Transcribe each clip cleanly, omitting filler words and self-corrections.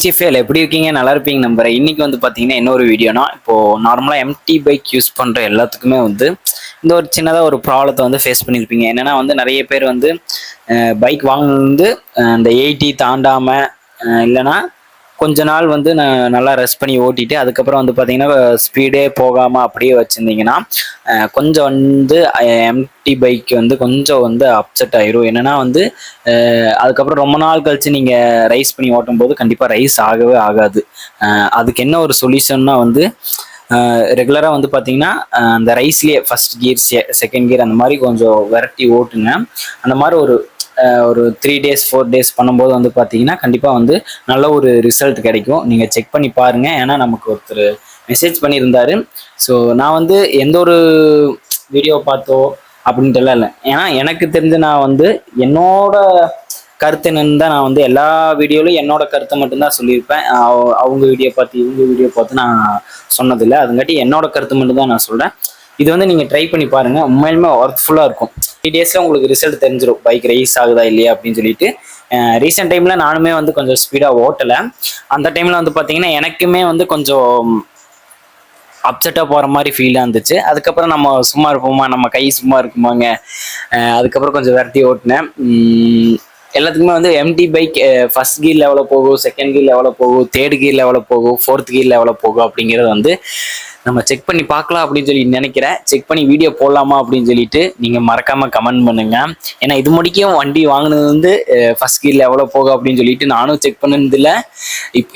சிஃபேல் எப்படி இருக்கீங்க? நல்லா இருப்பீங்க நம்புறேன். இன்னைக்கு வந்து பார்த்தீங்கன்னா என்ன ஒரு வீடியோனா, இப்போ நார்மலாக எம்டி பைக் யூஸ் பண்ணுற எல்லாத்துக்குமே வந்து இந்த ஒரு சின்னதாக ஒரு ப்ராப்ளத்தை வந்து ஃபேஸ் பண்ணியிருப்பீங்க. என்னன்னா வந்து நிறைய பேர் வந்து பைக் வாங்கினது வந்து இந்த 80 தாண்டாமல் இல்லைன்னா கொஞ்ச நாள் வந்து நான் நல்லா ரெஸ்ட் பண்ணி ஓட்டிட்டு அதுக்கப்புறம் வந்து பார்த்தீங்கன்னா ஸ்பீடே போகாமல் அப்படியே வச்சுருந்தீங்கன்னா கொஞ்சம் வந்து எம்டி பைக் வந்து கொஞ்சம் வந்து அப்செட் ஆயிரும். என்னன்னா வந்து அதுக்கப்புறம் ரொம்ப நாள் கழிச்சு நீங்கள் ரைஸ் பண்ணி ஓட்டும் போது கண்டிப்பாக ரைஸ் ஆகவே ஆகாது. அதுக்கு என்ன ஒரு சொல்யூஷன்னா வந்து ரெகுலராக வந்து பார்த்தீங்கன்னா அந்த ரைஸ்லேயே ஃபர்ஸ்ட் கியர் செகண்ட் கியர் அந்த மாதிரி கொஞ்சம் விரட்டி ஓட்டுங்க. அந்த மாதிரி ஒரு 3 days 4 days பண்ணும்போது வந்து பார்த்தீங்கன்னா கண்டிப்பாக வந்து நல்ல ஒரு ரிசல்ட் கிடைக்கும். நீங்கள் செக் பண்ணி பாருங்கள். ஏன்னா நமக்கு ஒருத்தர் மெசேஜ் பண்ணியிருந்தாரு. ஸோ நான் வந்து எந்த ஒரு வீடியோ பார்த்தோ அப்படின்ட்டுலாம் இல்லை. ஏன்னா எனக்கு தெரிஞ்ச நான் வந்து என்னோட கருத்து என்னன்னு தான் நான் வந்து எல்லா வீடியோலையும் என்னோட கருத்தை மட்டும்தான் சொல்லியிருப்பேன். அவங்க வீடியோ பார்த்து இவங்க வீடியோ பார்த்து நான் சொன்னதில்லை. அதுங்காட்டி என்னோட கருத்து மட்டும்தான் நான் சொல்கிறேன். இது வந்து நீங்கள் ட்ரை பண்ணி பாருங்கள். உண்மையிலுமே ஒர்த்ஃபுல்லாக இருக்கும். 3 daysல உங்களுக்கு ரிசல்ட் தெரிஞ்சிடும் பைக் ரைஸ் ஆகுதா இல்லையா அப்படின்னு சொல்லிட்டு. ரீசெண்ட் டைமில் நானுமே வந்து கொஞ்சம் ஸ்பீடாக ஓட்டலை. அந்த டைமில் வந்து பார்த்தீங்கன்னா எனக்குமே வந்து கொஞ்சம் அப்செட்டாக போகிற மாதிரி ஃபீலாக இருந்துச்சு. அதுக்கப்புறம் நம்ம சும்மா இருப்போமா, நம்ம கை சும்மா இருக்குமாங்க. அதுக்கப்புறம் கொஞ்சம் விரட்டி ஓட்டினேன். எல்லாத்துக்குமே வந்து எம்டி பைக் ஃபர்ஸ்ட் கீர் லெவலில் போகும், செகண்ட் கீர் லெவலில் போகும், தேர்ட் கீர் லெவலில் போகும், ஃபோர்த் கீர் லெவலில் போகும் அப்படிங்கிறது வந்து நம்ம செக் பண்ணி பார்க்கலாம் அப்படின்னு சொல்லி நினைக்கிறேன். செக் பண்ணி வீடியோ போடலாமா அப்படின்னு சொல்லிட்டு நீங்கள் மறக்காமல் கமெண்ட் பண்ணுங்க. ஏன்னா இது முடிக்கும் வண்டி வாங்கினது வந்து ஃபர்ஸ்ட் கீர் லெவலில் போகும் அப்படின்னு சொல்லிட்டு நானும் செக் பண்ணதில்லை.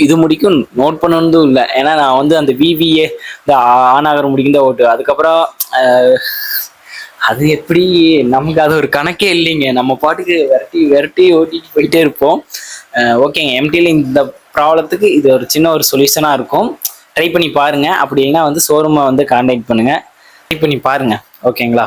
இது முடிக்கும் நோட் பண்ணதும் இல்லை. ஏன்னா நான் வந்து அந்த விவிஏ இந்த ஆன் ஆகிற முடிக்கும் தான் ஓட்டு. அதுக்கப்புறம் அது எப்படி நமக்கு அது ஒரு கணக்கே இல்லைங்க. நம்ம பாட்டுக்கு விரட்டி விரட்டி ஓட்டிட்டு போயிட்டே இருப்போம். ஓகேங்க, எம்டியில் இந்த ப்ராப்ளத்துக்கு இது ஒரு சின்ன ஒரு சொல்யூஷனாக இருக்கும். ட்ரை பண்ணி பாருங்க. அப்படி இல்லைன்னா வந்து ஷோரூமை வந்து கான்டாக்ட் பண்ணுங்க. ட்ரை பண்ணி பாருங்க. ஓகேங்களா?